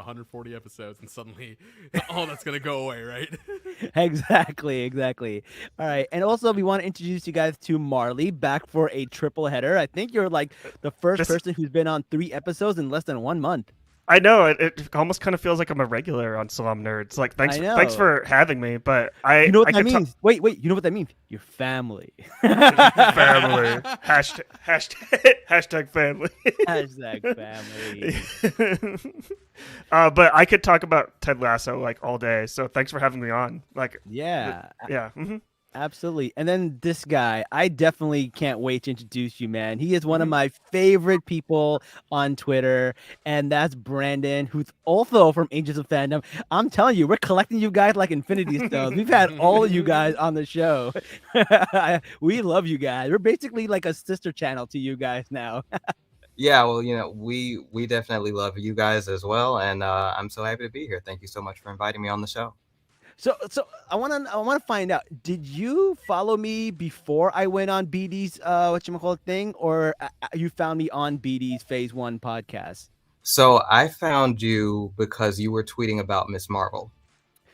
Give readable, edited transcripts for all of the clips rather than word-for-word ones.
140 episodes, and suddenly all that's gonna go away, right? Exactly. All right, and also we want to introduce you guys to Marley, back for a triple header. I think you're like the first This person who's been on 3 episodes in less than 1 month. I know it almost kind of feels like I'm a regular on Salaam Nerds. Like I thanks know. for having me, but You know what I that could talk means? Wait, you know what that means? Your family. family hashtag family. Hashtag family. But I could talk about Ted Lasso like all day. So thanks for having me on. Like Yeah. yeah. Mm-hmm. Absolutely. And then this guy, I definitely can't wait to introduce you, man. He is one of Mhm. my favorite people on Twitter, and that's Brandon, who's also from Agents of Fandom. I'm telling you, we're collecting you guys like Infinity Stones. We've had all of you guys on the show. We love you guys. We're basically like a sister channel to you guys now. Yeah, well, we definitely love you guys as well, and I'm so happy to be here. Thank you so much for inviting me on the show. So I wanna find out. Did you follow me before I went on BD's whatchamacallit thing, or you found me on BD's Phase One podcast? So I found you because you were tweeting about Miss Marvel,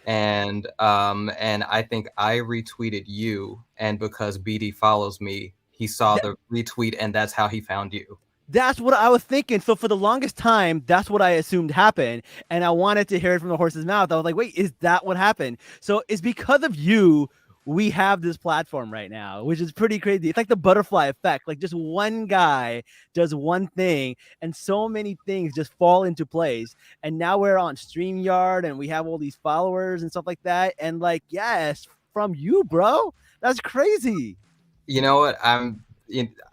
and I think I retweeted you, and because BD follows me, he saw the retweet, and that's how he found you. That's what I was thinking. So for the longest time, that's what I assumed happened, and I wanted to hear it from the horse's mouth. I was like, "Wait, is that what happened?" So it's because of you we have this platform right now, which is pretty crazy. It's like the butterfly effect. Like just one guy does one thing, and so many things just fall into place. And now we're on StreamYard, and we have all these followers and stuff like that. And like, yes, from you, bro. That's crazy. You know what?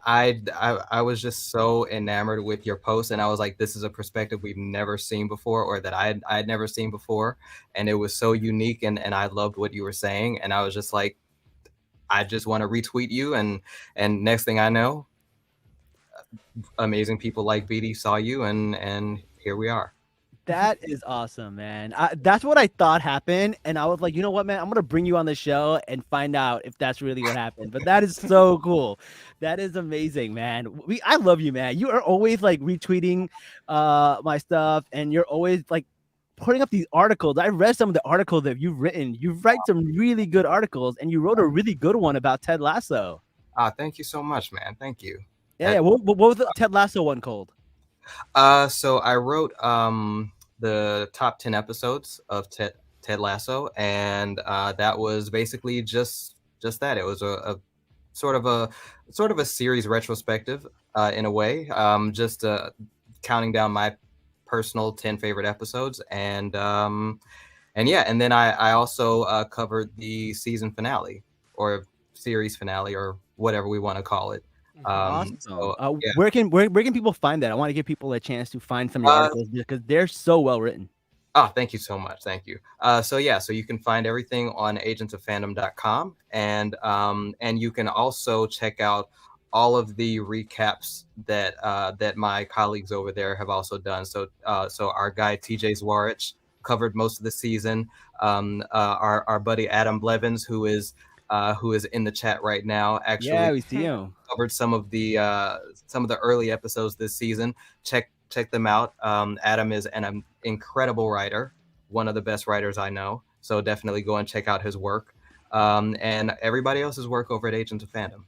I was just so enamored with your post, and I was like, this is a perspective we've never seen before, or that I had never seen before, and it was so unique, and I loved what you were saying, and I was just like, I just want to retweet you, and next thing I know, amazing people like BD saw you, and here we are. That is awesome, man. That's what I thought happened, and I was like, you know what, man, I'm gonna bring you on the show and find out if that's really what happened. But that is so cool. That is amazing, man. I love you, man. You are always like retweeting my stuff, and you're always like putting up these articles. I read some of the articles that you've written. You write some really good articles, and you wrote a really good one about Ted Lasso. Thank you so much, man. Thank you. Yeah. What was the Ted Lasso one called? So I wrote the top 10 episodes of Ted Lasso, and that was basically just that. It was a sort of a series retrospective in a way, just counting down my personal 10 favorite episodes, and yeah, and then I also covered the season finale or series finale or whatever we want to call it. Awesome. Yeah. Where can people find that? I want to give people a chance to find some of the articles because they're so well written. Oh, thank you so much. Thank you. So you can find everything on agentsoffandom.com, and you can also check out all of the recaps that my colleagues over there have also done. So our guy TJ Zwarich covered most of the season. Our buddy Adam Blevins, who is in the chat right now, actually we see him. covered some of the early episodes this season. Check them out. Adam is an incredible writer, one of the best writers I know. So definitely go and check out his work, and everybody else's work over at Agents of Fandom.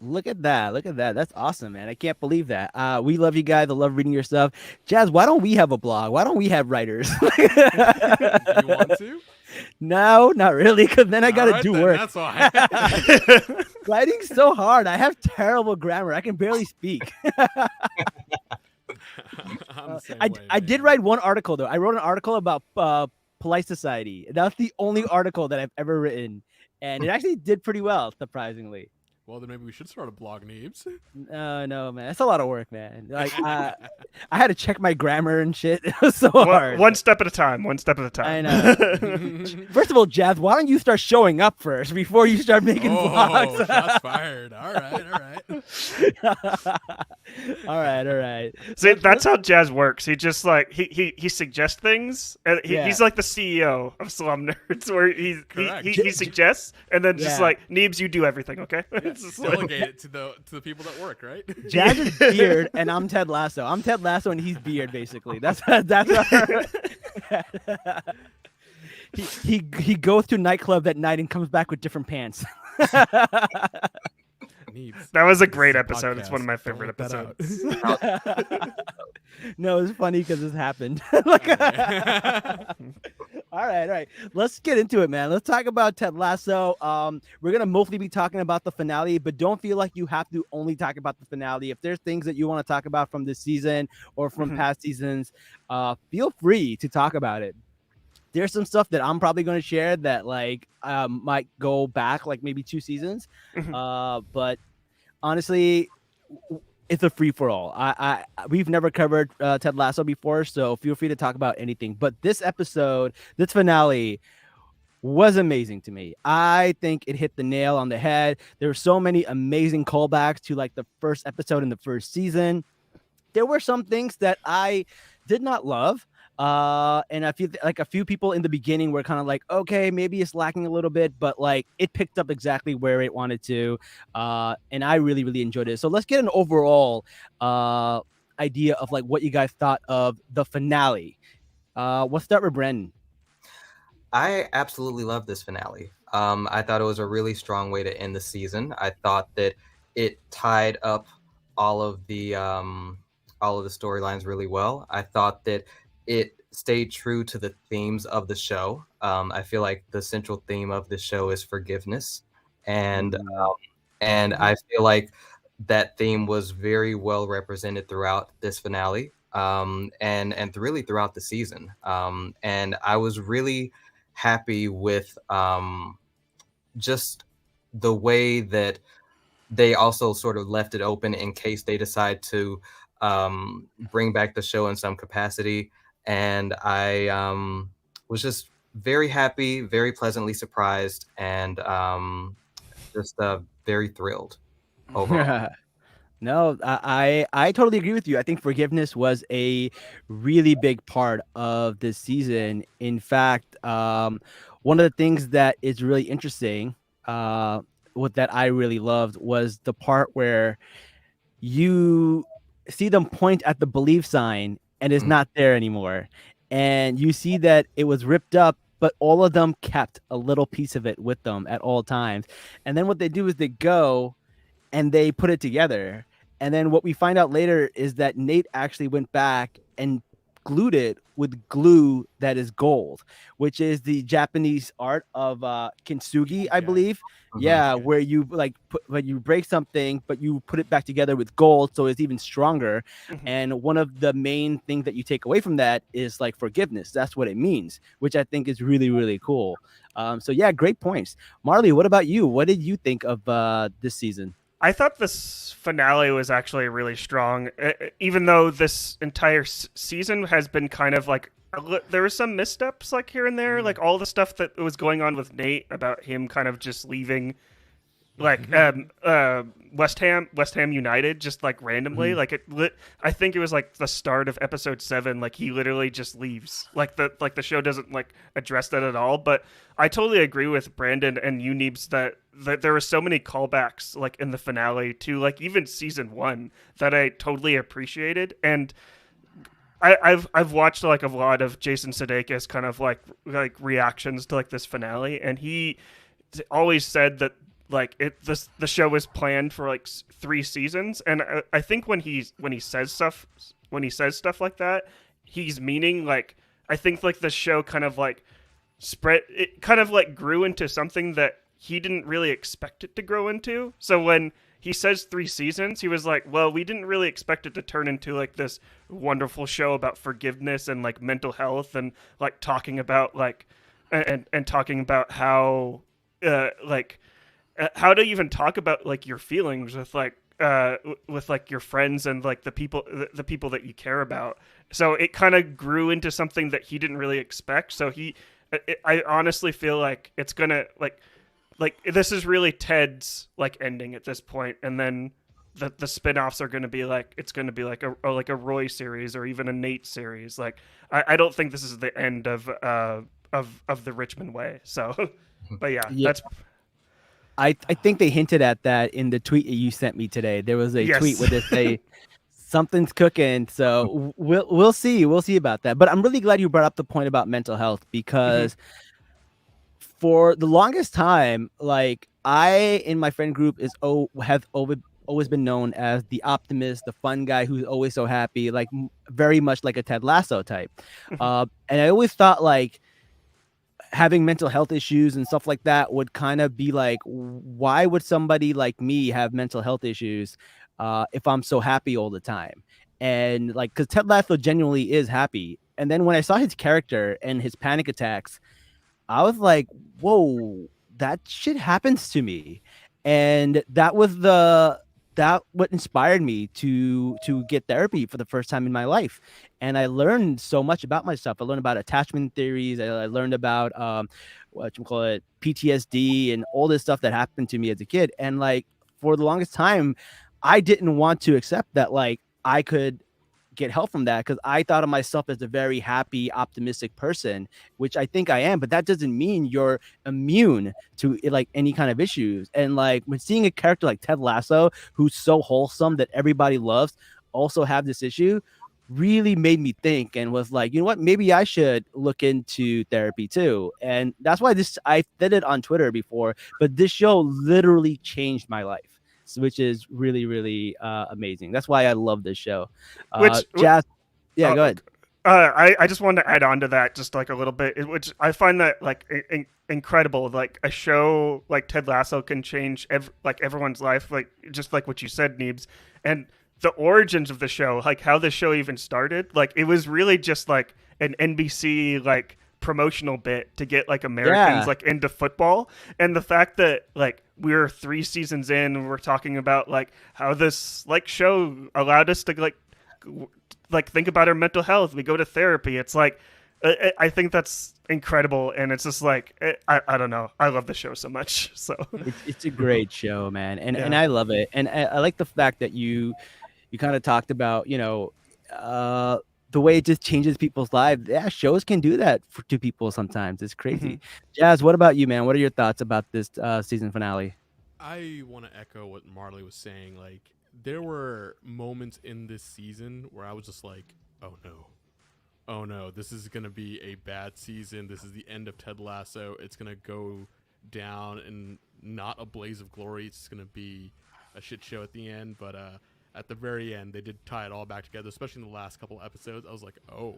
Look at that. That's awesome, man. I can't believe that. We love you guys. I love reading your stuff. Jazz, why don't we have a blog? Why don't we have writers? You want to? No, not really, because then I gotta do work. That's why. Writing's so hard. I have terrible grammar. I can barely speak. I did write one article though. I wrote an article about polite society. That's the only article that I've ever written, and it actually did pretty well, surprisingly. Well, then maybe we should start a blog, Neebs. No, man, it's a lot of work, man. Like I had to check my grammar and shit. It was so hard. One step at a time. I know. First of all, Jazz, why don't you start showing up first before you start making vlogs? Shots fired. All right. All right. See, that's how Jazz works. He just like he suggests things, and he's like the CEO of Salaam Nerds, where he suggests, and then just like Neebs, you do everything, okay? It's just like- Delegate it to the people that work, right? Jazz is Beard, and I'm Ted Lasso. I'm Ted Lasso, and he's Beard, basically. That's our... he goes to nightclub at night and comes back with different pants. That was a great This is a episode. It's one of my podcast. Don't favorite let that episodes. No, it's funny because this happened. All right. Let's get into it, man. Let's talk about Ted Lasso. We're gonna mostly be talking about the finale, but don't feel like you have to only talk about the finale. If there's things that you want to talk about from this season or from past seasons, feel free to talk about it. There's some stuff that I'm probably going to share that might go back like maybe 2 seasons, but honestly, it's a free for all. We've never covered Ted Lasso before, so feel free to talk about anything. But this episode, this finale, was amazing to me. I think it hit the nail on the head. There were so many amazing callbacks to like the first episode in the first season. There were some things that I did not love. And I feel like a few people in the beginning were kind of like, okay, maybe it's lacking a little bit, but like it picked up exactly where it wanted to. And I really, really enjoyed it. So let's get an overall idea of like what you guys thought of the finale. We'll start with Brendan. I absolutely love this finale. I thought it was a really strong way to end the season. I thought that it tied up all of the storylines really well. I thought that it stayed true to the themes of the show. I feel like the central theme of the show is forgiveness, and I feel like that theme was very well represented throughout this finale, and really throughout the season. And I was really happy with just the way that they also sort of left it open in case they decide to bring back the show in some capacity. And I was just very happy, very pleasantly surprised, and just very thrilled overall. No, I totally agree with you. I think forgiveness was a really big part of this season. In fact, one of the things that is really interesting, what that I really loved was the part where you see them point at the belief sign and it's not there anymore. And you see that it was ripped up, but all of them kept a little piece of it with them at all times. And then what they do is they go and they put it together. And then what we find out later is that Nate actually went back and glued it with glue that is gold, which is the Japanese art of kintsugi, I believe. Yeah, where you when you break something, but you put it back together with gold, so it's even stronger. And one of the main things that you take away from that is like forgiveness. That's what it means, which I think is really, really cool. So yeah, great points. Marley, what about you? What did you think of this season? I thought this finale was actually really strong, even though this entire season has been kind of like there were some missteps like here and there, like all the stuff that was going on with Nate about him kind of just leaving, like West Ham United just like randomly, like I think it was like the start of episode 7, like he literally just leaves, like the show doesn't like address that at all. But I totally agree with Brandon and Unibs that there were so many callbacks like in the finale to like even season 1 that I totally appreciated. And I've watched like a lot of Jason Sudeikis kind of like reactions to like this finale, and he always said that like the show was planned for like 3 seasons, and I think when he says stuff like that, he's meaning like I think like the show kind of like grew into something that he didn't really expect it to grow into. So when he says 3 seasons, he was like, well, we didn't really expect it to turn into like this wonderful show about forgiveness and like mental health and like talking about like and talking about how how to even talk about like your feelings with like your friends and like the people that you care about. So it kind of grew into something that he didn't really expect. So I honestly feel like it's gonna like this is really Ted's like ending at this point, and then the spin-offs are going to be like it's going to be like a Roy series or even a Nate series. Like I don't think this is the end of the Richmond way. So, but yeah. That's I think they hinted at that in the tweet that you sent me today. There was a tweet Yes. where they say something's cooking. So we'll see about that. But I'm really glad you brought up the point about mental health because for the longest time, like I in my friend group have always been known as the optimist, the fun guy who's always so happy, like very much like a Ted Lasso type. And I always thought like having mental health issues and stuff like that would kind of be like, why would somebody like me have mental health issues if I'm so happy all the time? And like, because Ted Lasso genuinely is happy. And then when I saw his character and his panic attacks, I was like, whoa, that shit happens to me. And that what inspired me to get therapy for the first time in my life. And I learned so much about myself. I learned about attachment theories. I learned about what you call it, PTSD and all this stuff that happened to me as a kid. And like for the longest time, I didn't want to accept that like I could get help from that because I thought of myself as a very happy, optimistic person, which I think I am, but that doesn't mean you're immune to like any kind of issues. And like when seeing a character like Ted Lasso, who's so wholesome that everybody loves, also have this issue, really made me think and was like, you know what, maybe I should look into therapy too. And that's why I said it on Twitter before, but this show literally changed my life, which is really, really amazing. That's why I love this show. Jazz, yeah, go ahead. I just wanted to add on to that just like a little bit, which I find that like incredible. Like a show like Ted Lasso can change everyone's life, like just like what you said, Neebs, and the origins of the show, like how the show even started. Like it was really just like an NBC like promotional bit to get like Americans like into football, and the fact that like we're 3 seasons in and we're talking about like how this like show allowed us to like think about our mental health. We go to therapy. It's like I think that's incredible, and it's just like I don't know. I love the show so much. So it's a great show, man, and I love it, and I like the fact that you kind of talked about the way it just changes people's lives. Yeah, shows can do that to people sometimes. It's crazy. Jazz, what about you, man? What are your thoughts about this season finale? I want to echo what Marley was saying. Like, there were moments in this season where I was just like, oh no, this is going to be a bad season. This is the end of Ted Lasso. It's going to go down in not a blaze of glory. It's going to be a shit show at the end. But at the very end, they did tie it all back together, especially in the last couple episodes. I was like, oh,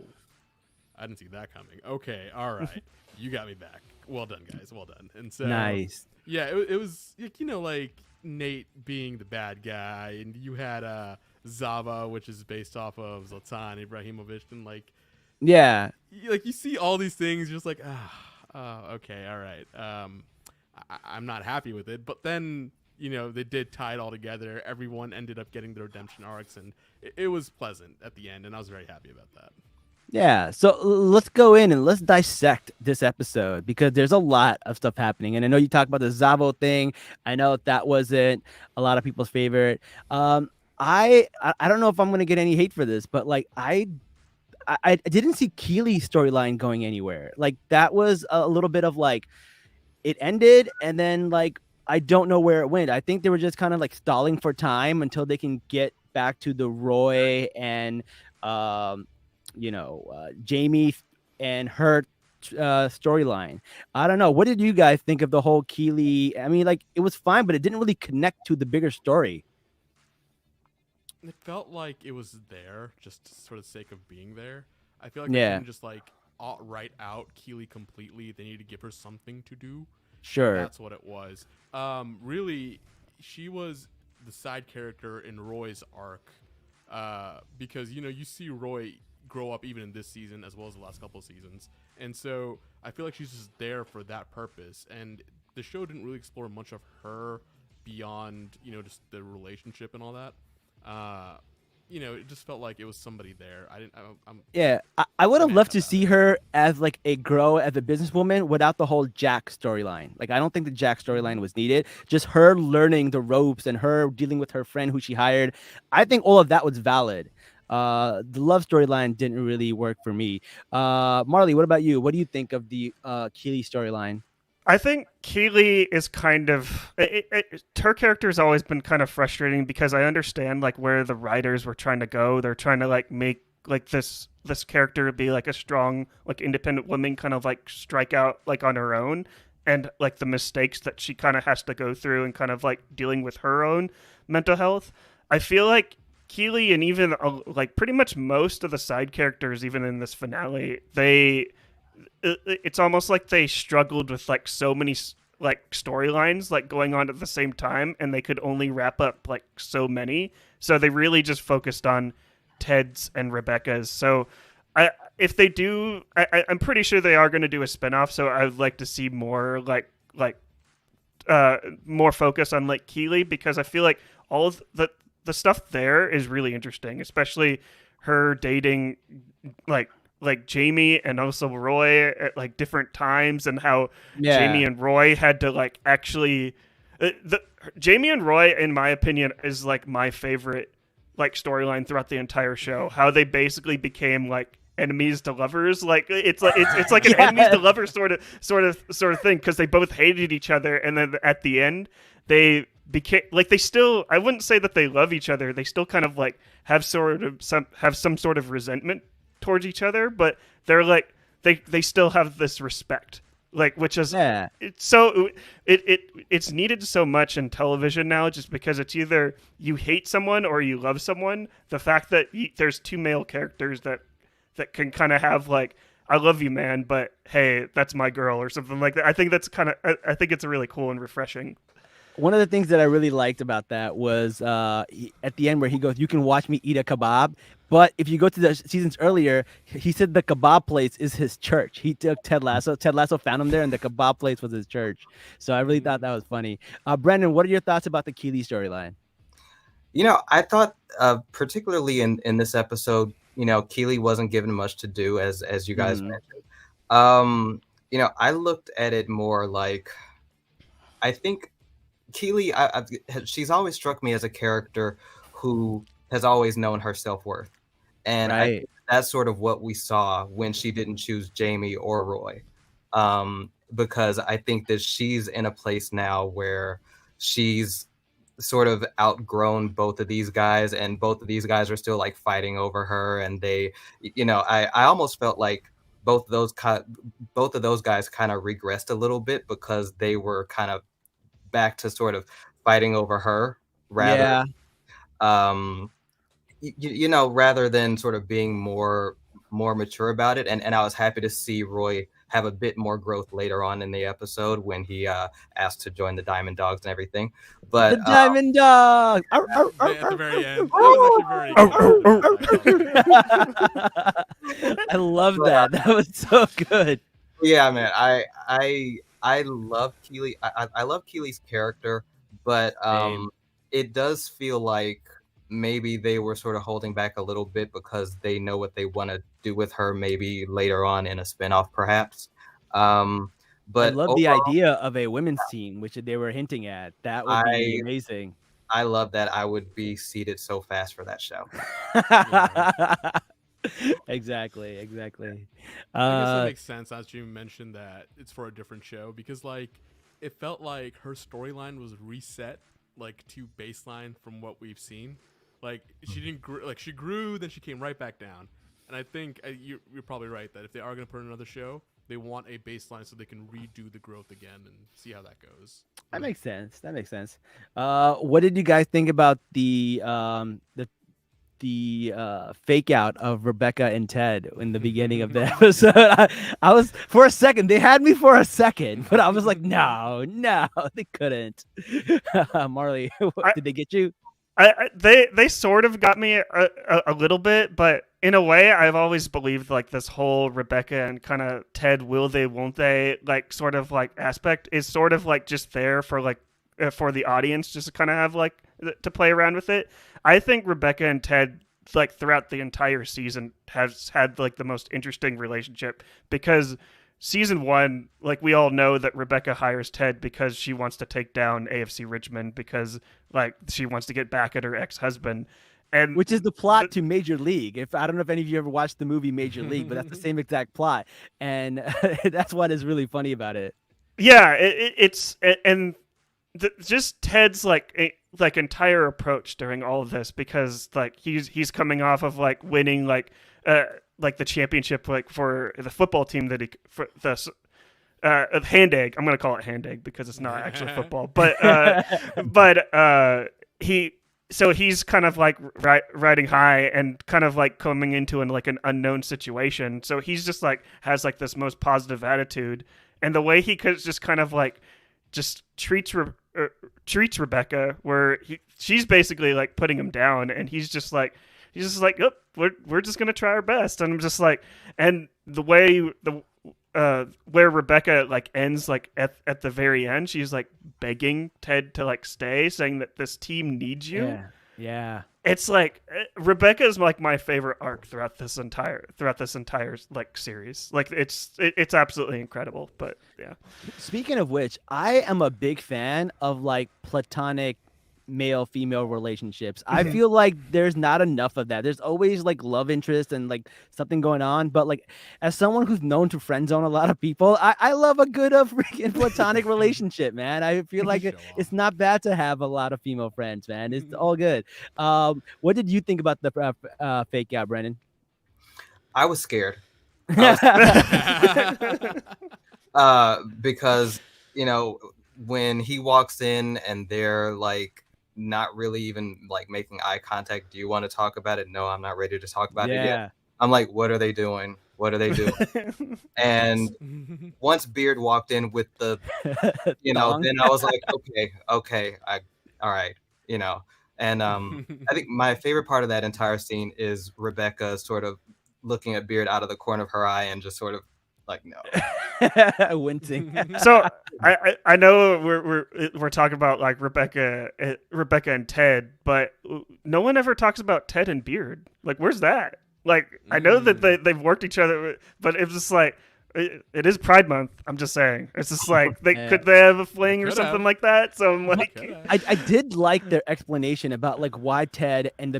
I didn't see that coming. Okay, all right. You got me back. Well done, guys. Well done. And so, nice. Yeah, it was, like Nate being the bad guy, and you had Zava, which is based off of Zlatan Ibrahimovic, and you see all these things, just like, okay, all right. I'm not happy with it, but then they did tie it all together. Everyone ended up getting their redemption arcs, and it was pleasant at the end, and I was very happy about that. Yeah, so let's go in and let's dissect this episode because there's a lot of stuff happening. And I know you talked about the Zavo thing. I know that wasn't a lot of people's favorite. I don't know if I'm gonna get any hate for this, but like I didn't see Keely's storyline going anywhere. Like that was a little bit of like it ended and then like I don't know where it went. I think they were just kind of like stalling for time until they can get back to the Roy and Jamie and her storyline. I don't know. What did you guys think of the whole Keely? I mean, like it was fine, but it didn't really connect to the bigger story. It felt like it was there just for the sake of being there. I feel like they couldn't just like write out Keely completely. They need to give her something to do. Sure. That's what it was. Really, she was the side character in Roy's arc because, you see Roy grow up even in this season as well as the last couple of seasons. And so I feel like she's just there for that purpose. And the show didn't really explore much of her beyond, just the relationship and all that. It just felt like it was somebody there. I would have loved to see her as like a grow as a businesswoman without the whole Jack storyline. Like I don't think the Jack storyline was needed. Just her learning the ropes and her dealing with her friend who she hired. I think all of that was valid. The love storyline didn't really work for me. Marley, what about you? What do you think of the Keely storyline? I think Keely is kind of her character has always been kind of frustrating because I understand like where the writers were trying to go. They're trying to like make like this character be like a strong like independent woman, kind of like strike out like on her own, and like the mistakes that she kind of has to go through and kind of like dealing with her own mental health. I feel like Keely and even like pretty much most of the side characters, even in this finale, it's almost like they struggled with like so many like storylines like going on at the same time, and they could only wrap up like so many, so they really just focused on Ted's and Rebecca's. So if they do, I'm pretty sure they are going to do a spinoff, so I would like to see more more focus on like Keely, because I feel like all of the stuff there is really interesting, especially her dating like Jamie and also Roy at like different times, and how Jamie and Roy had to like actually Jamie and Roy, in my opinion, is like my favorite like storyline throughout the entire show. How they basically became like enemies to lovers. Like it's like an enemies to lovers sort of thing, because they both hated each other, and then at the end they became like, they still, I wouldn't say that they love each other. They still kind of like have some sort of resentment towards each other, but they're like they still have this respect, like, which is it's so it's needed so much in television now, just because it's either you hate someone or you love someone. The fact that there's two male characters that can kind of have like, I love you, man, but hey, that's my girl, or something like that. I think that's kind of, I think it's really cool and refreshing. One of the things that I really liked about that was at the end where he goes, "You can watch me eat a kebab." But if you go to the seasons earlier, he said the kebab place is his church. He took Ted Lasso. Ted Lasso found him there, and the kebab place was his church. So I really thought that was funny. Brendan, what are your thoughts about the Keely storyline? You know, I thought particularly in this episode, you know, Keely wasn't given much to do, as you guys mentioned. You know, I looked at it more like, I think Keely, she's always struck me as a character who has always known her self-worth. And I think that's sort of what we saw when she didn't choose Jamie or Roy. Because I think that she's in a place now where she's sort of outgrown both of these guys, and both of these guys are still like fighting over her. And they, you know, I almost felt like both of those guys kind of regressed a little bit, because they were kind of back to sort of fighting over her rather you know, rather than sort of being more mature about it. And I was happy to see Roy have a bit more growth later on in the episode when he asked to join the Diamond Dogs and everything. But the Diamond Dogs at the very end, that was actually very I love that. That was so good. Yeah, man, I love Keely. I love Keely's character, but it does feel like maybe they were sort of holding back a little bit because they know what they want to do with her, maybe later on in a spinoff, perhaps. But I love the idea of a women's team, which they were hinting at. That would be amazing. I love that. I would be seated so fast for that show. Exactly. I guess that makes sense, as you mentioned that it's for a different show, because like it felt like her storyline was reset like to baseline from what we've seen. Like she didn't she grew, then she came right back down. And I think you're probably right that if they are going to put in another show, they want a baseline so they can redo the growth again and see how that goes. That makes sense. What did you guys think about the fake out of Rebecca and Ted in the beginning of the episode? I was, for a second, they had me for a second, but I was like, no, they couldn't. Marley, did they get you? They sort of got me a little bit, but in a way, I've always believed like this whole Rebecca and kind of Ted will they won't they like sort of like aspect is sort of like just there for like for the audience just to kind of have like to play around with it. I think Rebecca and Ted like throughout the entire season has had like the most interesting relationship, because season 1, like we all know that Rebecca hires Ted because she wants to take down AFC Richmond, because like she wants to get back at her ex-husband, and which is the plot to Major League. I don't know if any of you ever watched the movie Major League, but that's the same exact plot, and that's what is really funny about it. Yeah, and just Ted's like entire approach during all of this, because like he's coming off of like winning like the championship like for the football team that he for the hand egg. I'm gonna call it hand egg because it's not actually football, but he's kind of like riding high and kind of like coming into an unknown situation. So he's just like has like this most positive attitude, and the way he could just kind of like just treats Rebecca, where she's basically like putting him down, and he's just like, oh, we're just gonna try our best, and I'm just like, and the way where Rebecca like ends like at the very end, she's like begging Ted to like stay, saying that this team needs you. Yeah. It's like Rebecca is like my favorite arc throughout this entire like series. Like it's absolutely incredible. But yeah. Speaking of which, I am a big fan of like platonic male-female relationships. I feel like there's not enough of that. There's always like love interest and like something going on. But like as someone who's known to friend zone a lot of people, I love a good freaking platonic relationship, man. I feel like it's not bad to have a lot of female friends, man. It's all good. What did you think about the fake out, Brennan? I was scared. Because when he walks in and they're like not really even like making eye contact. Do you want to talk about it? No, I'm not ready to talk about it yet. I'm like, what are they doing? What are they doing? And once Beard walked in with the, then I was like, okay, all right, And I think my favorite part of that entire scene is Rebecca sort of looking at Beard out of the corner of her eye and just sort of like, no. Wincing. So I know we're talking about like Rebecca and Ted, but no one ever talks about Ted and Beard. Like, where's that? Like, I know that they've worked each other, but it's just like it is Pride Month. I'm just saying, it's just like could they have a fling or something like that? So I'm like, I did like their explanation about like why Ted and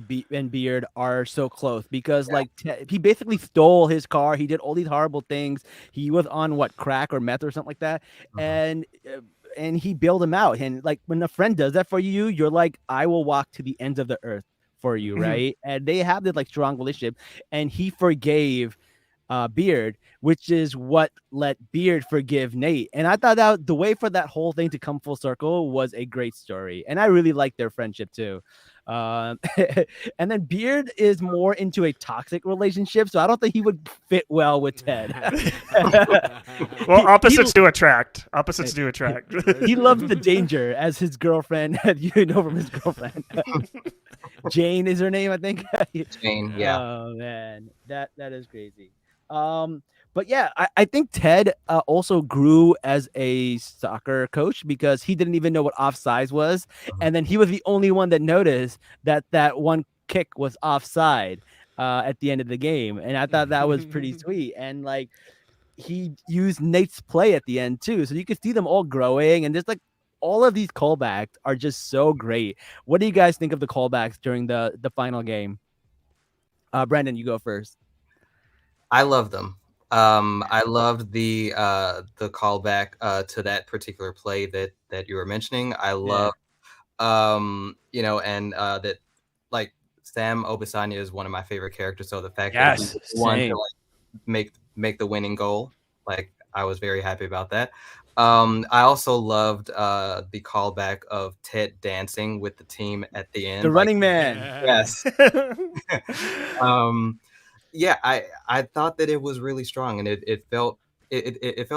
Beard are so close, because like he basically stole his car. He did all these horrible things. He was on crack or meth or something like that, and he bailed him out. And like when a friend does that for you, you're like, I will walk to the ends of the earth for you, right? And they have this like strong relationship, and he forgave Beard, which is what let Beard forgive Nate. And I thought that the way for that whole thing to come full circle was a great story, and I really like their friendship too. And then Beard is more into a toxic relationship, so I don't think he would fit well with Ted. Well, opposites do attract. He loves the danger, as his girlfriend, from his girlfriend. Jane is her name, I think. Jane, yeah. Oh man, that is crazy. But yeah, I think Ted also grew as a soccer coach, because he didn't even know what offsides was, and then he was the only one that noticed that one kick was offside at the end of the game, and I thought that was pretty sweet. And like he used Nate's play at the end too, so you could see them all growing, and just like all of these callbacks are just so great. What do you guys think of the callbacks during the final game? Brandon, you go first. I love them. I loved the callback to that particular play that you were mentioning. I love, and that like Sam Obisanya is one of my favorite characters. So the fact that he won to like make the winning goal, like I was very happy about that. I also loved the callback of Ted dancing with the team at the end. The running man. Yes. Yeah, I thought that it was really strong, and it felt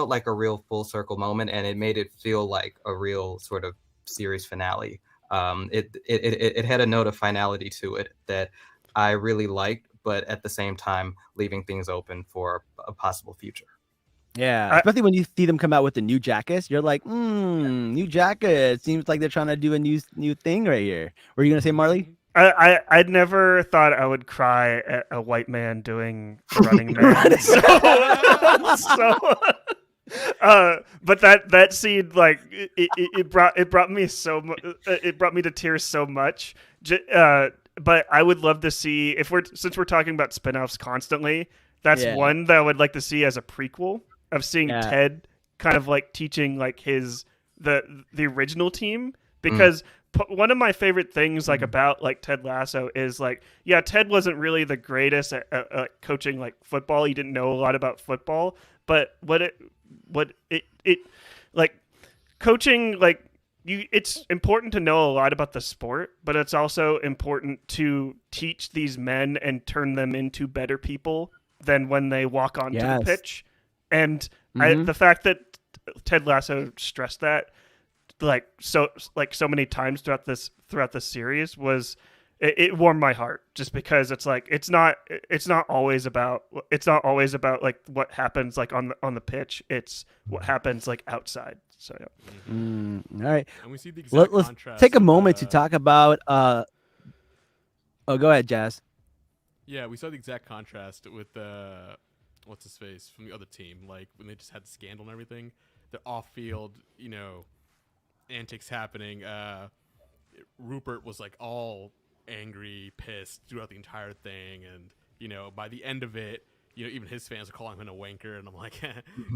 like a real full circle moment, and it made it feel like a real sort of series finale. It had a note of finality to it that I really liked, but at the same time leaving things open for a possible future. Yeah, especially when you see them come out with the new jackets, you're like, new jacket. Seems like they're trying to do a new thing right here. Were you gonna say, Marley? I'd never thought I would cry at a white man doing Running Man. But that scene, like it brought me to tears so much. But I would love to see, since we're talking about spinoffs constantly, that's one that I would like to see as a prequel of seeing Ted kind of like teaching like the original team, because one of my favorite things like about like Ted Lasso is like, yeah, Ted wasn't really the greatest at coaching like football. He didn't know a lot about football, but what it like coaching, like it's important to know a lot about the sport, but it's also important to teach these men and turn them into better people than when they walk onto the pitch. And the fact that Ted Lasso stressed that like so many times throughout this series was it warmed my heart, just because it's like it's not always about like what happens like on the pitch. It's what happens like outside. So yeah. All right, And we see the exact let's contrast take a of, moment to talk about oh, go ahead, Jazz. Yeah, we saw the exact contrast with what's his face from the other team, like when they just had the scandal and everything, the off-field, antics happening. Rupert was like all angry, pissed throughout the entire thing, and by the end of it, even his fans are calling him a wanker, and I'm like,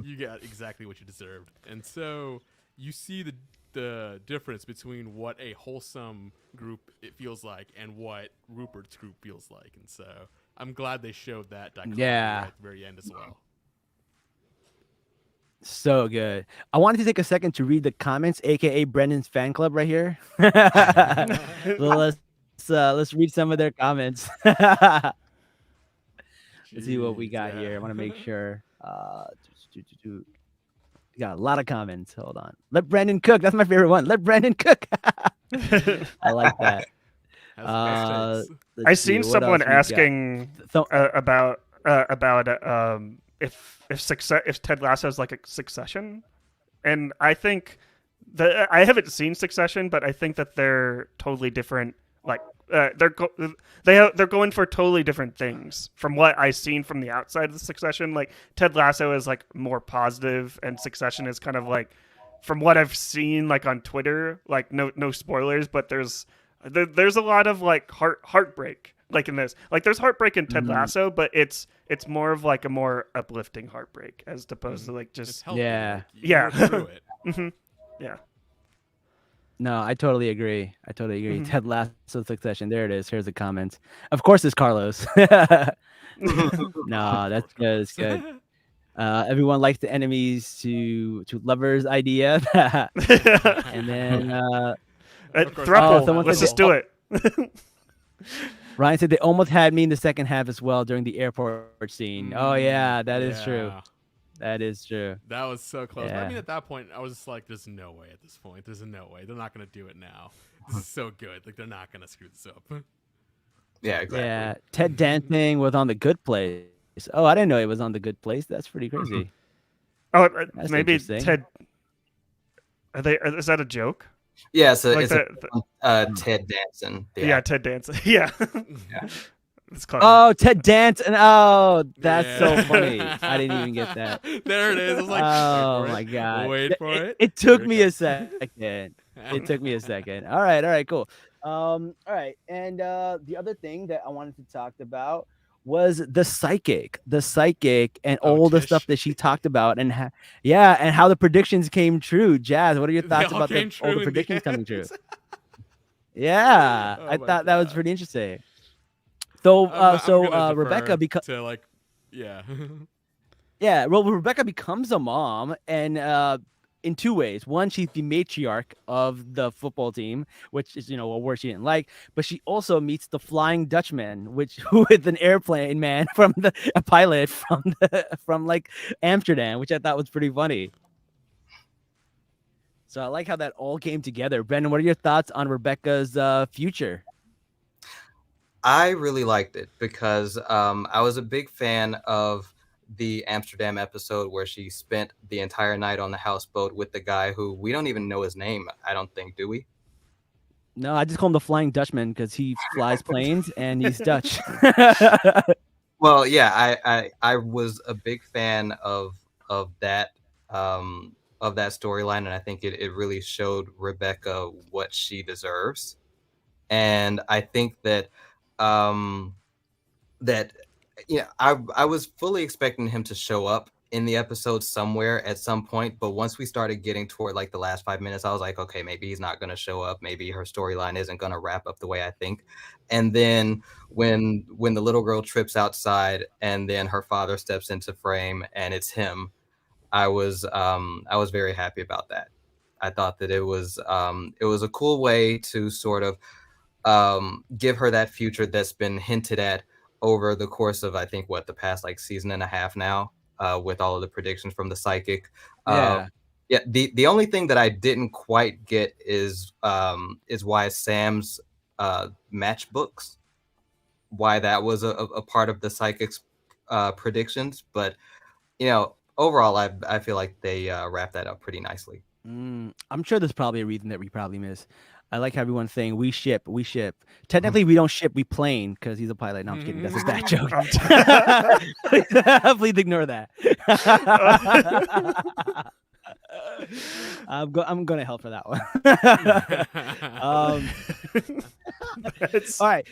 you got exactly what you deserved. And so you see the difference between what a wholesome group it feels like and what Rupert's group feels like. And so I'm glad they showed that dichotomy at the very end as well. So good. I wanted to take a second to read the comments, aka Brendan's fan club right here. Let's read some of their comments. Let's see what we got here. I want to make sure. We got a lot of comments. Hold on. Let Brandon cook. That's my favorite one. Let Brandon cook. I like that. I seen someone asking about if Ted Lasso is like a Succession, and I think that I haven't seen Succession, but I think that they're totally different. Like they're going for totally different things from what I've seen from the outside of the Succession. Like Ted Lasso is like more positive, and Succession is kind of like, from what I've seen like on Twitter, like no spoilers, but there's a lot of like heartbreak like in this. Like there's heartbreak in Ted Lasso, but it's more of like a more uplifting heartbreak as opposed to like just Through it. Yeah. No, I totally agree. Ted Lasso Succession. There it is. Here's the comments. Of course, it's Carlos. No, that's good. It's good. Everyone likes the enemies to lovers idea. And then throuple. Let's just do it. Ryan said they almost had me in the second half as well during the airport scene. Oh yeah, that is true. That is true. That was so close. Yeah. But I mean, at that point, I was just like, there's no way at this point. There's no way. They're not going to do it now. This is so good. Like, they're not going to screw this up. Yeah, exactly. Yeah, Ted dancing was on The Good Place. Oh, I didn't know it was on The Good Place. That's pretty crazy. Oh, That's maybe Ted. Is that a joke? Yeah, so Like it's Ted Danson. Yeah, Ted Danson. Yeah. Yeah. It's clever. Oh, Ted Danson. Oh, that's so funny. I didn't even get that. There it is. I was like, Oh my god. Wait for it. It took me a second. It took me a second. All right, cool. All right, and the other thing that I wanted to talk about was the psychic, and all the stuff that she talked about, and and how the predictions came true. Jazz, what are your thoughts about all the predictions coming true? Yeah, I thought that was pretty interesting. So, Rebecca becomes Rebecca becomes a mom, and in two ways. One, she's the matriarch of the football team, which is a word she didn't like. But she also meets the Flying Dutchman, who is an airplane man a pilot from like Amsterdam, which I thought was pretty funny. So I like how that all came together. Brendan, what are your thoughts on Rebecca's future? I really liked it because I was a big fan of the Amsterdam episode where she spent the entire night on the houseboat with the guy who we don't even know his name, I don't think, do we? No, I just call him the Flying Dutchman because he flies planes and he's Dutch. Well, yeah, I was a big fan of that storyline, and I think it really showed Rebecca what she deserves. And I think that I was fully expecting him to show up in the episode somewhere at some point, but once we started getting toward like the last 5 minutes, I was like, okay, maybe he's not going to show up. Maybe her storyline isn't going to wrap up the way I think. And then when the little girl trips outside and then her father steps into frame and it's him, I was very happy about that. I thought that it was a cool way to sort of give her that future that's been hinted at over the course of, I think, the past like season and a half now, with all of the predictions from the psychic. Yeah. Yeah. The only thing that I didn't quite get is why Sam's matchbooks, why that was a part of the psychic's predictions. But overall, I feel like they wrapped that up pretty nicely. I'm sure there's probably a reason that we probably miss. I like how everyone's saying we ship. Technically, we don't ship, we plane because he's a pilot. No, I'm just kidding. That's a bad joke. Please ignore that. I'm gonna help for that one. All right.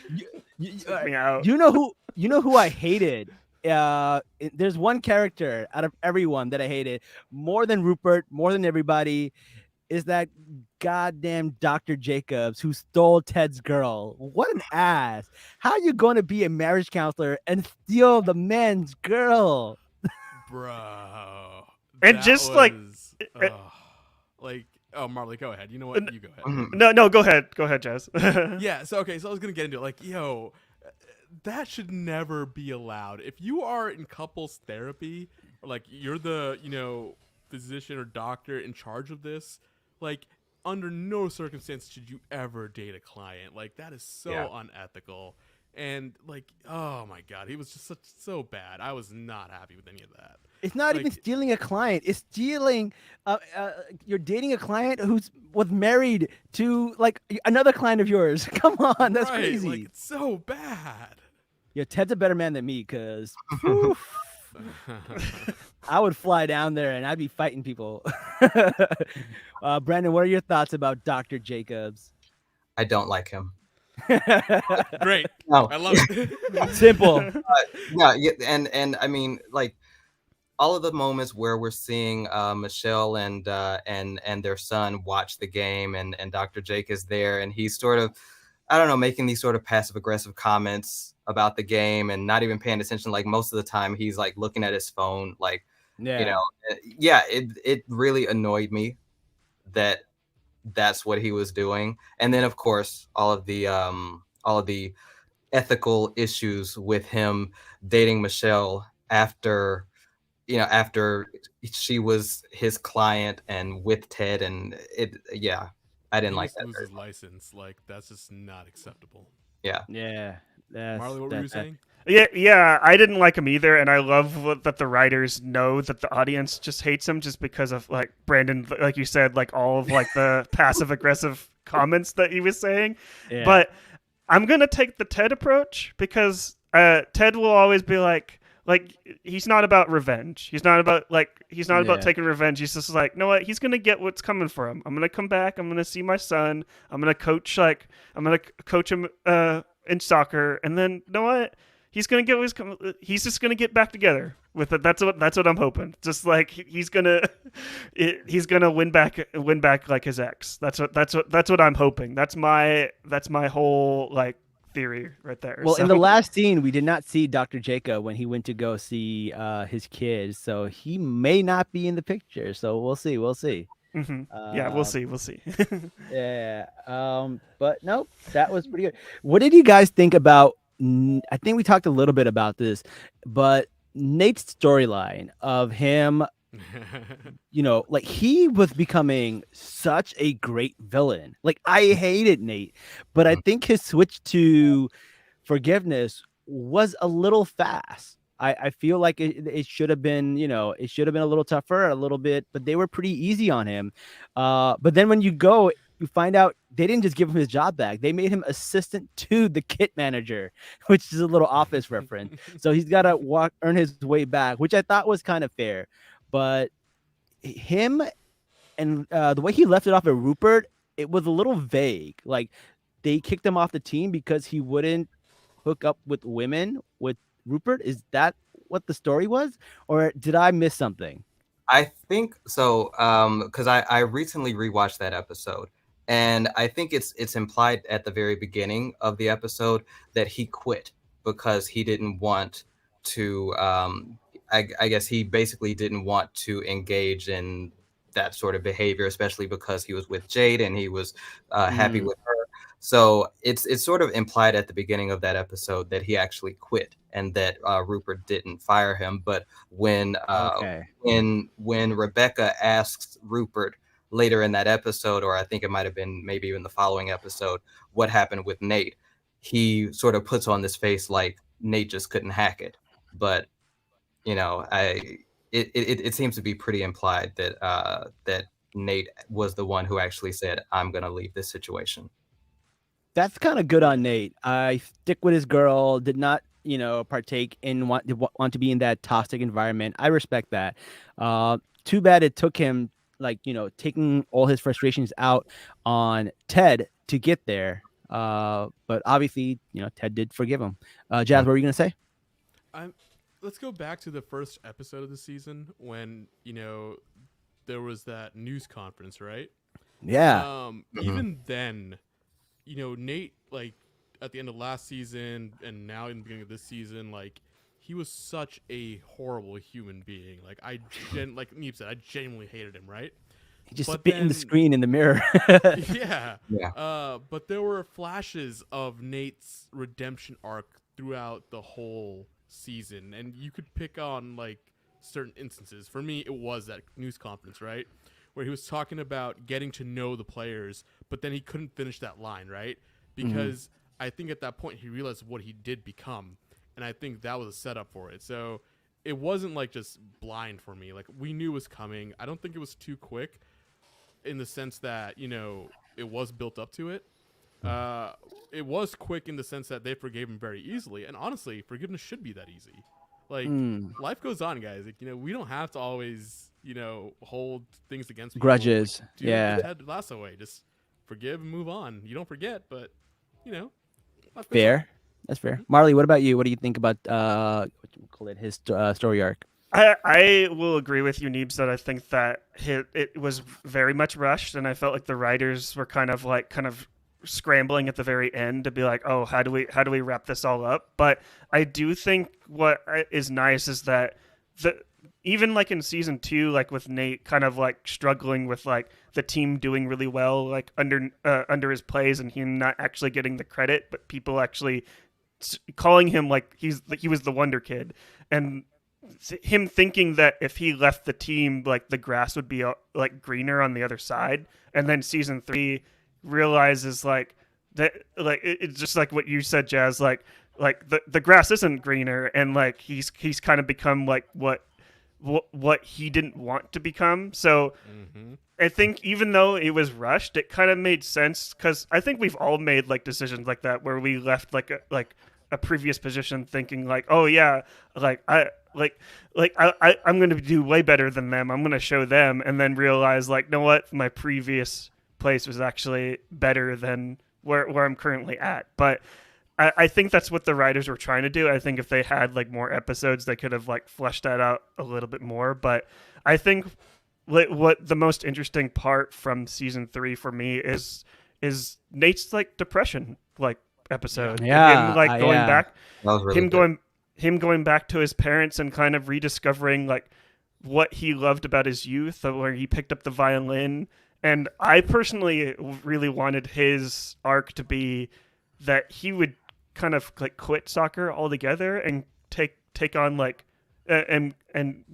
You know who I hated. There's one character out of everyone that I hated more than Rupert, more than everybody, is that goddamn Dr. Jacobs who stole Ted's girl. What an ass. How are you going to be a marriage counselor and steal the man's girl? Bro. And just like Marley, go ahead. You know what? You go ahead. No, go ahead. Go ahead, Jazz. Yeah, so I was going to get into it. Like, that should never be allowed. If you are in couples therapy, or like you're the, physician or doctor in charge of this, like under no circumstance should you ever date a client. Like that is so unethical. And like, oh my God, he was just so bad. I was not happy with any of that. It's not even stealing a client. It's stealing. You're dating a client was married to like another client of yours. Come on, that's crazy. Like, it's so bad. Yeah, Ted's a better man than me because I would fly down there and I'd be fighting people. Brandon, what are your thoughts about Dr. Jacobs? I don't like him. Great. No. I love it. Simple. And I mean, like all of the moments where we're seeing Michelle and their son watch the game, and Dr. Jake is there, and he's sort of, I don't know, making these sort of passive aggressive comments about the game and not even paying attention. Like most of the time, he's like looking at his phone, like it really annoyed me that that's what he was doing. And then of course all of the ethical issues with him dating Michelle after she was his client and with Ted, and I didn't like that. Lose his license, like that's just not acceptable. Yeah. Marley, what were you saying? Yeah, I didn't like him either, and I love that the writers know that the audience just hates him just because of, like, Brandon, like you said, like, all of, like, the passive-aggressive comments that he was saying. Yeah. But I'm going to take the Ted approach because Ted will always be like, he's not about revenge. He's not about taking revenge. He's just like, you know what? He's going to get what's coming for him. I'm going to come back. I'm going to see my son. I'm going to coach him in soccer. And then, you know what? He's gonna he's just gonna get back together with it. That's what I'm hoping. Just like he's gonna win back like his ex. That's what I'm hoping. That's my whole like theory right there. Well, in the last scene, we did not see Dr. Jacob when he went to go see his kids, so he may not be in the picture. So we'll see. Mm-hmm. Yeah, we'll see. Yeah. But nope, that was pretty good. What did you guys think about? I think we talked a little bit about this, but Nate's storyline of him, like he was becoming such a great villain. Like I hated Nate, but I think his switch to forgiveness was a little fast. I feel like it should have been, it should have been a little tougher, a little bit, but they were pretty easy on him. But then when you find out they didn't just give him his job back. They made him assistant to the kit manager, which is a little Office reference. So he's got to earn his way back, which I thought was kind of fair. But him and the way he left it off at Rupert, it was a little vague. Like they kicked him off the team because he wouldn't hook up with women with Rupert. Is that what the story was, or did I miss something? I think so, because I recently rewatched that episode, and I think it's implied at the very beginning of the episode that he quit because he didn't want to. I guess he basically didn't want to engage in that sort of behavior, especially because he was with Jade and he was happy Mm, with her. So it's sort of implied at the beginning of that episode that he actually quit and that Rupert didn't fire him, but when okay. when Rebecca asks Rupert later in that episode, or I think it might have been maybe even the following episode, what happened with Nate, he sort of puts on this face like Nate just couldn't hack it. But it seems to be pretty implied that that Nate was the one who actually said, "I'm gonna leave this situation." That's kind of good on Nate. I stick with his girl. Did not, partake in want to be in that toxic environment. I respect that. Too bad it took him taking all his frustrations out on Ted to get there. But obviously, Ted did forgive him. Jazz, what were you gonna say? I'm. Let's go back to the first episode of the season when there was that news conference, right? Yeah. Even then, Nate, like at the end of last season and now in the beginning of this season, like he was such a horrible human being. Like like Neeb said, I genuinely hated him, right? He just But spit in the then- screen in the mirror. Yeah. Yeah. But there were flashes of Nate's redemption arc throughout the whole season, and you could pick on like certain instances. For me, it was that news conference, right? Where he was talking about getting to know the players, but then he couldn't finish that line, right? Because I think at that point he realized what he did become, and I think that was a setup for it. So it wasn't like just blind for me. Like we knew it was coming. I don't think it was too quick in the sense that, it was built up to it. It was quick in the sense that they forgave him very easily. And honestly, forgiveness should be that easy. Like life goes on, guys. Like, we don't have to always, hold things against people. Grudges. Like, do Yeah. it the Ted Lasso way. Just forgive and move on. You don't forget, but life goes on. Fair. That's fair. Marley, what about you? What do you think about his story arc? I will agree with you, Neebs, that I think that it was very much rushed, and I felt like the writers were kind of scrambling at the very end to be like, oh, how do we wrap this all up? But I do think what is nice is that even like in season 2, like with Nate kind of like struggling with like the team doing really well, like under his plays, and him not actually getting the credit, but people actually calling him like he was the wonder kid, and him thinking that if he left the team, like the grass would be like greener on the other side. And then season 3 realizes like that, like it's just like what you said, Jazz, like the grass isn't greener, and like he's kind of become like what he didn't want to become. So I think even though it was rushed, it kind of made sense, because I think we've all made like decisions like that where we left like a previous position thinking like, oh yeah, I'm going to do way better than them. I'm going to show them, and then realize like, know what, my previous place was actually better than where I'm currently at. But I think that's what the writers were trying to do. I think if they had like more episodes, they could have like fleshed that out a little bit more. But I think what the most interesting part from season 3 for me is Nate's like depression like episode. Yeah, him like going yeah. back, That was really good. him going back to his parents and kind of rediscovering like what he loved about his youth, where he picked up the violin. And I personally really wanted his arc to be that he would kind of like quit soccer altogether and take on like and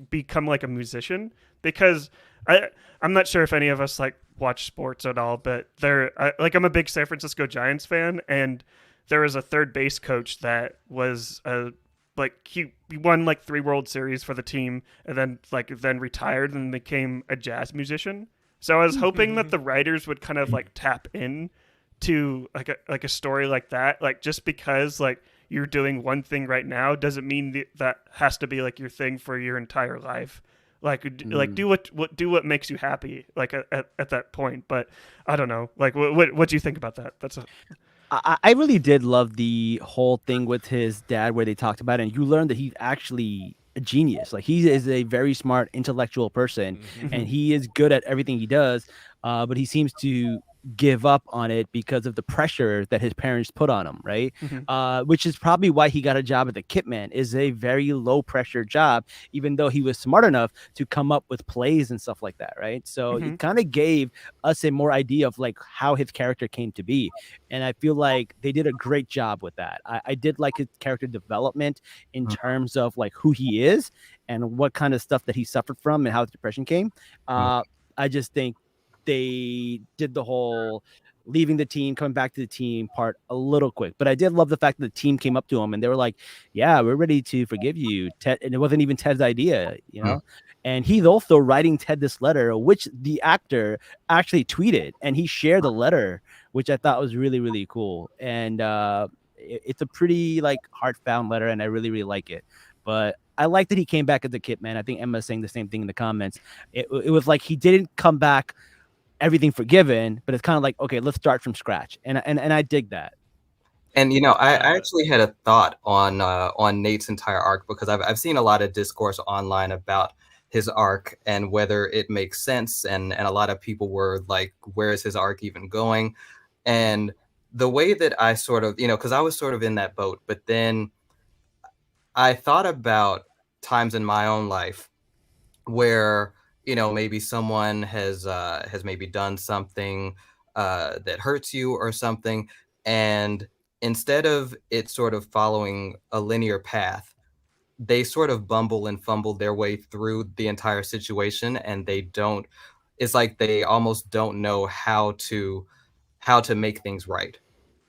become like a musician, because I'm not sure if any of us like watch sports at all, but I'm a big San Francisco Giants fan, and there was a third base coach that was he won like 3 World Series for the team, and then retired and became a jazz musician. So I was hoping that the writers would kind of like tap in to like a story like that, like just because like you're doing one thing right now doesn't mean that has to be like your thing for your entire life. Like do what makes you happy like at that point. But I don't know, like what do you think about that? I really did love the whole thing with his dad where they talked about it, and you learned that he's actually a genius. Like he is a very smart intellectual person, and he is good at everything he does. But he seems to give up on it because of the pressure that his parents put on him, right? Which is probably why he got a job at the Kitman. Is a very low pressure job, even though he was smart enough to come up with plays and stuff like that, right? So it kind of gave us a more idea of like how his character came to be, and I feel like they did a great job with that. I did like his character development in terms of like who he is and what kind of stuff that he suffered from and how his depression came. I just think they did the whole leaving the team, coming back to the team part a little quick. But I did love the fact that the team came up to him and they were like, yeah, we're ready to forgive you, Ted. And it wasn't even Ted's idea, you know? And he's also writing Ted this letter, which the actor actually tweeted, and he shared the letter, which I thought was really, really cool. And it's a pretty like heartfelt letter, and I really, really like it. But I like that he came back as the Kitman. I think Emma's saying the same thing in the comments. It was like he didn't come back everything forgiven, but it's kind of like, okay, let's start from scratch, and I dig that. And I actually had a thought on Nate's entire arc, because I've seen a lot of discourse online about his arc and whether it makes sense, and a lot of people were like, where is his arc even going? And the way that I sort of, because I was sort of in that boat, but then I thought about times in my own life where maybe someone has maybe done something that hurts you or something, and instead of it sort of following a linear path, they sort of bumble and fumble their way through the entire situation, and it's like they almost don't know how to make things right.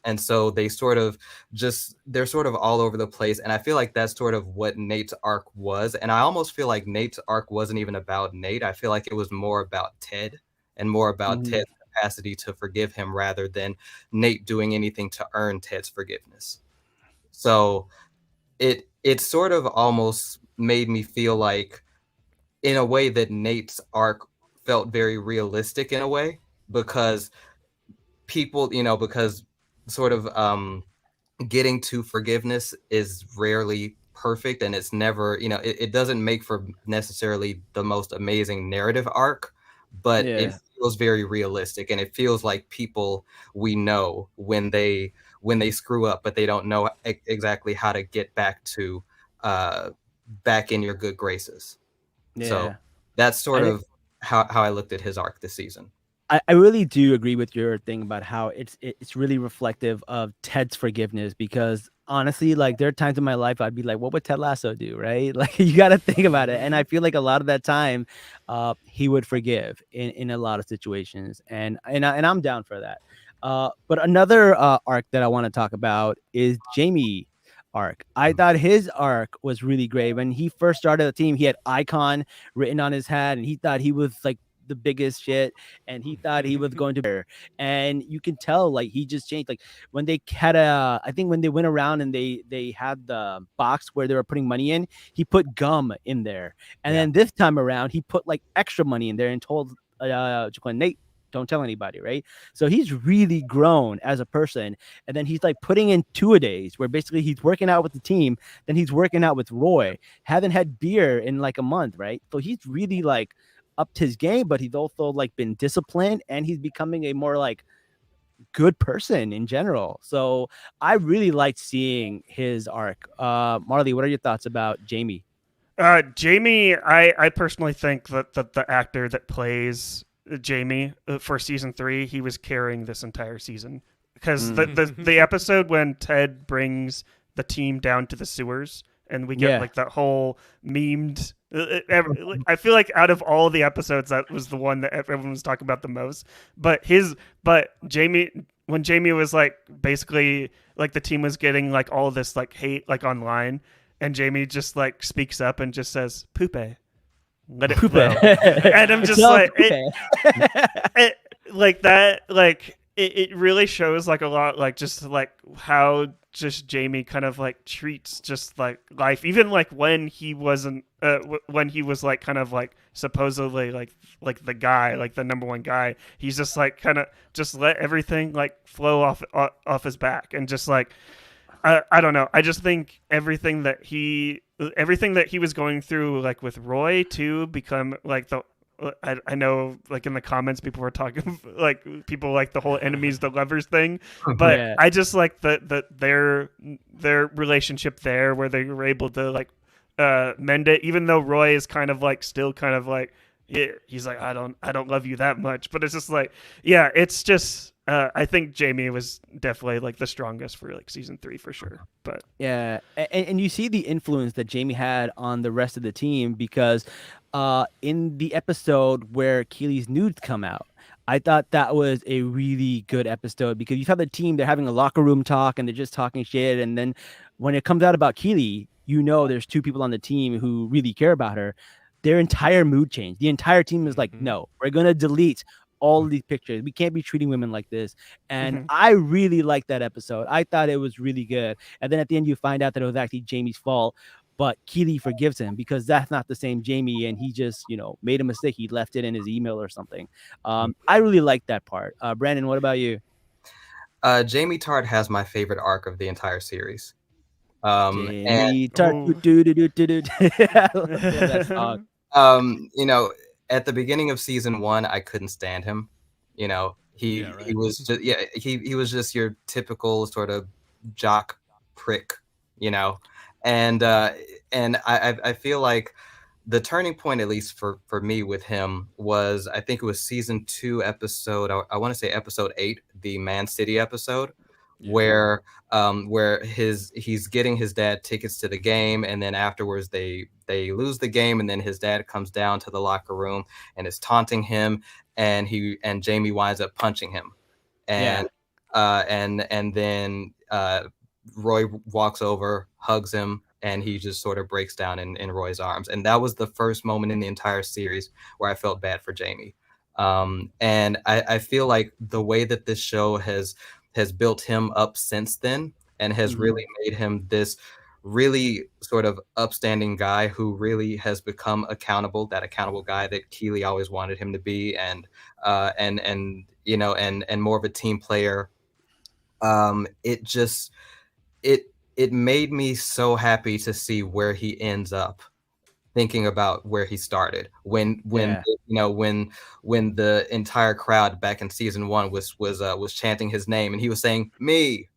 And so they're sort of all over the place. And I feel like that's sort of what Nate's arc was. And I almost feel like Nate's arc wasn't even about Nate. I feel like it was more about Ted, and more about Ted's capacity to forgive him, rather than Nate doing anything to earn Ted's forgiveness. So it sort of almost made me feel like, in a way, that Nate's arc felt very realistic in a way, because people, because sort of getting to forgiveness is rarely perfect, and it's never, it doesn't make for necessarily the most amazing narrative arc, but it feels very realistic, and it feels like people we know when they screw up, but they don't know exactly how to get back to back in your good graces. So that's sort of how I looked at his arc this season. I really do agree with your thing about how it's really reflective of Ted's forgiveness, because honestly, like, there are times in my life I'd be like, what would Ted Lasso do, right? Like, you got to think about it. And I feel like a lot of that time he would forgive in a lot of situations, and I'm down for that. But another arc that I want to talk about is Jamie arc. I thought his arc was really great. When he first started the team, he had Icon written on his head, and he thought he was like the biggest shit, and he thought he was going to, and you can tell like he just changed. Like when they had I think when they went around and they had the box where they were putting money in, he put gum in there, and then this time around he put like extra money in there and told Nate, don't tell anybody, right? So he's really grown as a person. And then he's like putting in 2-a-days where basically he's working out with the team, then he's working out with Roy, haven't had beer in like a month, right? So he's really like upped his game, but he's also like been disciplined, and he's becoming a more like good person in general. So I really liked seeing his arc. Marley, what are your thoughts about Jamie? Jamie, I personally think that the actor that plays Jamie for season 3, he was carrying this entire season, because the episode when Ted brings the team down to the sewers and we get like that whole memed, I feel like out of all the episodes, that was the one that everyone was talking about the most. But Jamie, when Jamie was like basically like the team was getting like all this like hate like online, and Jamie just like speaks up and just says "Poupe." Let it flow. And I'm just like it like that, like it really shows like a lot, like just like how just Jamie kind of like treats just like life, even like when he wasn't when he was like kind of like supposedly like the guy, like the number one guy, he's just like kind of just let everything like flow off his back, and just like I don't know. I just think everything that he was going through, like with Roy too, become like the. I know, like in the comments, people were talking like people like the whole enemies to lovers thing, but Yeah. I just like their relationship there, where they were able to like mend it, even though Roy is kind of like still kind of like he's like I don't love you that much, but it's just like yeah, it's just. I think Jamie was definitely like the strongest for like season 3 for sure. But Yeah, and you see the influence that Jamie had on the rest of the team because in the episode where Keely's nudes come out, I thought that was a really good episode because you saw the team, they're having a locker room talk and they're just talking shit. And then when it comes out about Keely, you know there's 2 people on the team who really care about her. Their entire mood changed. The entire team is like, no, we're going to delete all of these pictures. We can't be treating women like this. And I really liked that episode. I thought it was really good. And then at the end, you find out that it was actually Jamie's fault, but Keely forgives him because that's not the same Jamie. And he just, made a mistake. He left it in his email or something. I really liked that part. Brandon, what about you? Jamie Tart has my favorite arc of the entire series. Jamie Tart. I love that song. At the beginning of season 1, I couldn't stand him. He was just he was just your typical sort of jock prick, and I feel like the turning point, at least for me with him, was I think it was season 2 episode. I want to say episode 8, the Man City episode, where he's getting his dad tickets to the game, and then afterwards they lose the game, and then his dad comes down to the locker room and is taunting him, and Jamie winds up punching him, and then Roy walks over, hugs him, and he just sort of breaks down in Roy's arms, and that was the first moment in the entire series where I felt bad for Jamie, and I feel like the way that this show has built him up since then and has really made him this really sort of upstanding guy who really has become that accountable guy that Keely always wanted him to be, and more of a team player. It made me so happy to see where he ends up, thinking about where he started when the entire crowd back in season 1 was chanting his name, and he was saying me,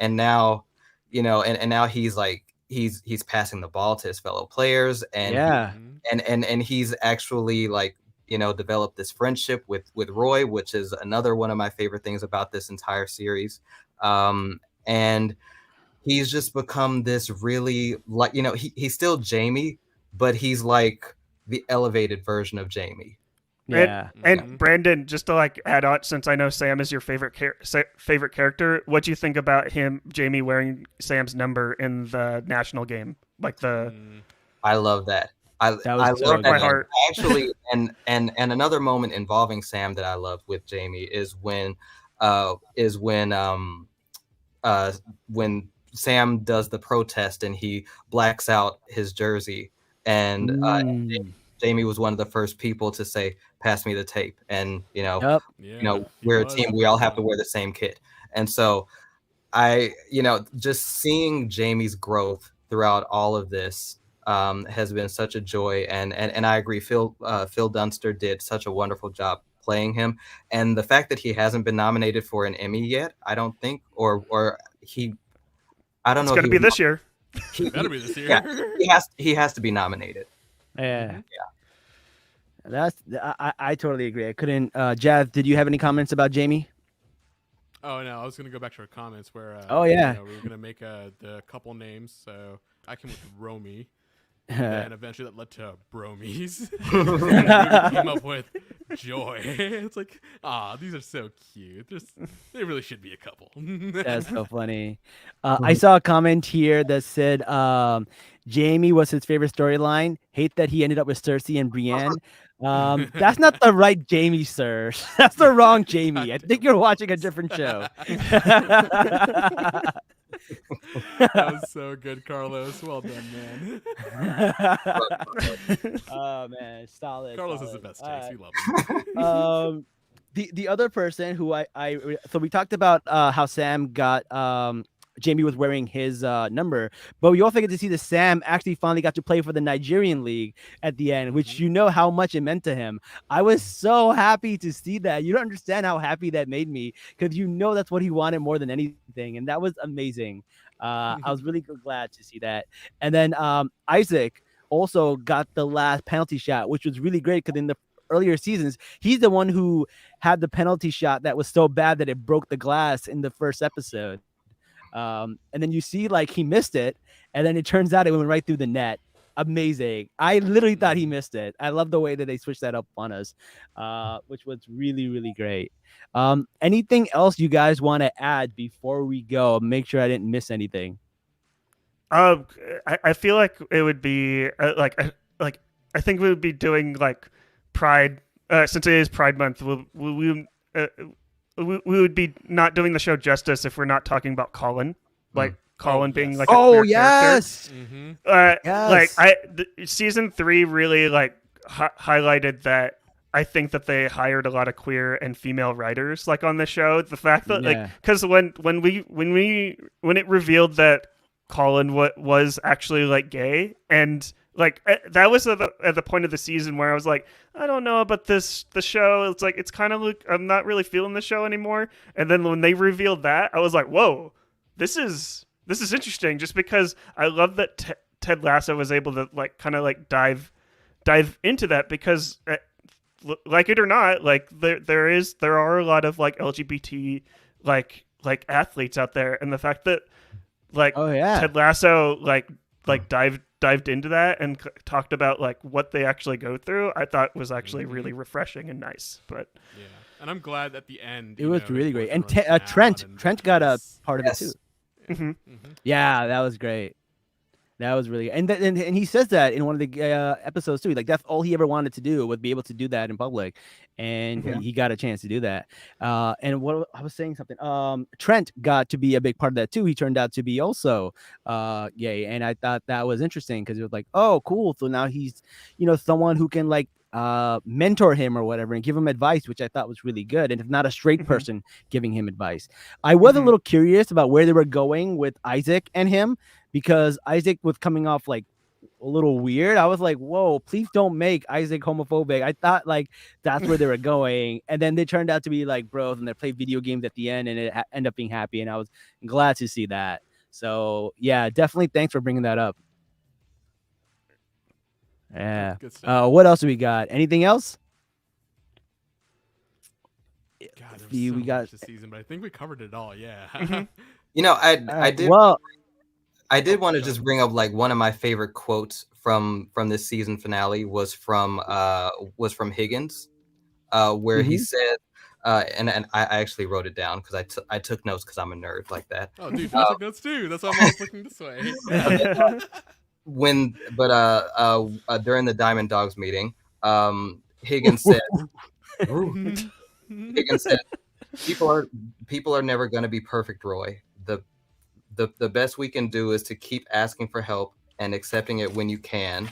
and now and now he's like he's passing the ball to his fellow players, and he's actually like developed this friendship with Roy, which is another one of my favorite things about this entire series, and he's just become this really like he's still Jamie, but he's like the elevated version of Jamie. Yeah. And Brandon, just to like add on, since I know Sam is your favorite character, what do you think about Jamie wearing Sam's number in the national game? Like I love that. I love my heart. Actually, and another moment involving Sam that I love with Jamie is when Sam does the protest and he blacks out his jersey, and Jamie was one of the first people to say, "Pass me the tape." And we're a team. We all have to wear the same kit. And so just seeing Jamie's growth throughout all of this has been such a joy. And I agree. Phil Dunster did such a wonderful job playing him. And the fact that he hasn't been nominated for an Emmy yet, I don't think, or I don't know. It's going to be this year. He better be this year. Yeah, he has to be nominated. Yeah. I totally agree. I couldn't. Jav, did you have any comments about Jamie? Oh no, I was gonna go back to our comments where. We were gonna make the couple names. So I came with Romy, and eventually that led to Bromies. And we came up with Joy. It's like, these are so cute. They really should be a couple. That's so funny. I saw a comment here that said Jamie was his favorite storyline. Hate that he ended up with Cersei and Brienne. That's not the right Jamie, sir. That's the wrong Jamie. I think you're watching a different show. That was so good, Carlos. Well done, man. Oh man, solid. Carlos solid. is the best taste. We love him. the other person who so we talked about how Sam got Jamie was wearing his number, but we also get to see that Sam actually finally got to play for the Nigerian league at the end, which you know how much it meant to him. I was so happy to see that. You don't understand how happy that made me, because you know that's what he wanted more than anything, and that was amazing. I was really glad to see that. And then Isaac also got the last penalty shot, which was really great, because in the earlier seasons, he's the one who had the penalty shot that was so bad that it broke the glass in the first episode. And then you see like he missed it, and then it turns out it went right through the net. Amazing. I literally thought he missed it. I love the way that they switched that up on us, which was really, really great. Anything else you guys want to add before we go? Make sure I didn't miss anything. I feel like it would be I think we would be doing like Pride, since it is Pride Month. We would be not doing the show justice if we're not talking about Colin, like Colin being like a queer yes, yes. Like season 3 really like highlighted that. I think that they hired a lot of queer and female writers like on the show. The fact that like, because when it revealed that Colin was actually like gay, and like that was at the point of the season where I was like, I don't know about the show. It's like, it's kind of like, I'm not really feeling the show anymore. And then when they revealed that, I was like, whoa, this is interesting. Just because I love that Ted Lasso was able to like kind of like dive into that, because like it or not, like there are a lot of like LGBT like athletes out there, and the fact that like Ted Lasso like dived into that and talked about like what they actually go through, I thought was actually really refreshing and nice. But yeah, and I'm glad at the end it was really great. And Trent got a part of it too. Mm-hmm. Yeah, that was great. That was really, and he says that in one of the episodes too. Like that's all he ever wanted to do, was be able to do that in public, and he got a chance to do that. And what I was saying something. Trent got to be a big part of that too. He turned out to be also gay, and I thought that was interesting, because it was like, oh, cool. So now he's, someone who can like mentor him or whatever and give him advice, which I thought was really good. And if not a straight person giving him advice. I was a little curious about where they were going with Isaac and him, because Isaac was coming off like a little weird. I was like, whoa, please don't make Isaac homophobic. I thought like that's where they were going. And then they turned out to be like bros, and they played video games at the end, and it ended up being happy. And I was glad to see that. So yeah, definitely thanks for bringing that up. Yeah. What else do we got? Anything else? God, we got this season, but I think we covered it all. Yeah. I did. Well, I did want to just bring up like one of my favorite quotes from this season finale was from Higgins, where he said, and I actually wrote it down because I took notes because I'm a nerd like that. Oh, dude, I took notes too. That's why I'm always looking this way. During the Diamond Dogs meeting, Higgins said, people are never going to be perfect, Roy. The best we can do is to keep asking for help and accepting it when you can,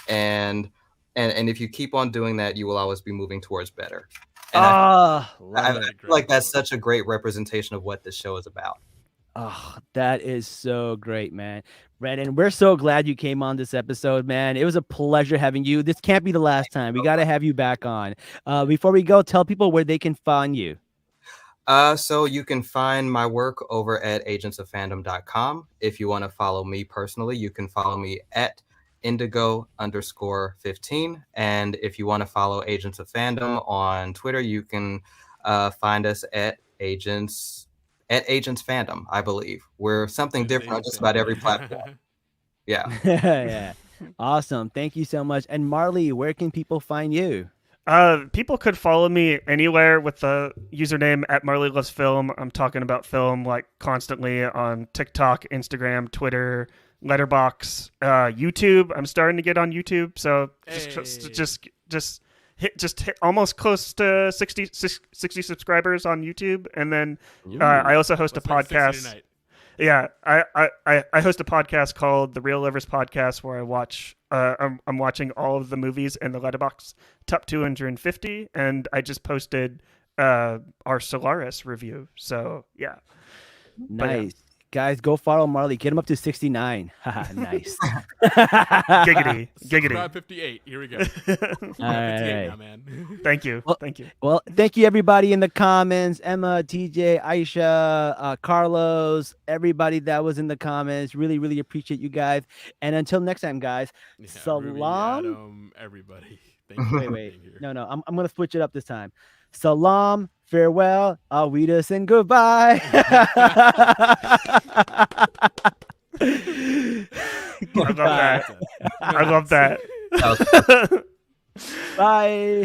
and if you keep on doing that, you will always be moving towards better. And I feel like that's such a great representation of what this show is about. Oh, that is so great, man. Brandon, we're so glad you came on this episode, man. It was a pleasure having you. This can't be the last time. We got to have you back on. Before we go, tell people where they can find you. So you can find my work over at agentsoffandom.com. If you want to follow me personally, you can follow me at indigo_15. And if you want to follow Agents of Fandom on Twitter, you can find us at Agents Fandom, I believe. We're something different on just about every platform. Yeah. Yeah. Awesome. Thank you so much. And Marley, where can people find you? People could follow me anywhere with the username at Marley Loves Film. I'm talking about film like constantly on TikTok, Instagram, Twitter, Letterboxd, YouTube. I'm starting to get on YouTube, so just hit almost close to 60 subscribers on YouTube, and then I also host a podcast. Yeah, I host a podcast called The Real Lovers Podcast, where I watch. I'm watching all of the movies in the Letterboxd top 250, and I just posted our Solaris review. So yeah. Nice. Guys, go follow Marley. Get him up to 69. Haha, nice. Giggity. Subscribe 58. Here we go. Subscribe 58 right. now, man. Thank you. Well- Thank you. Well, thank you everybody in the comments. Emma, TJ, Aisha, Carlos, everybody that was in the comments. Really, really appreciate you guys. And until next time, guys. Yeah, Salaam. Ruby, Adam, everybody. Thank you for Wait. being here. No. I'm gonna switch it up this time. Salaam, farewell, Awidas, and goodbye. I love that. I love that. That was Bye.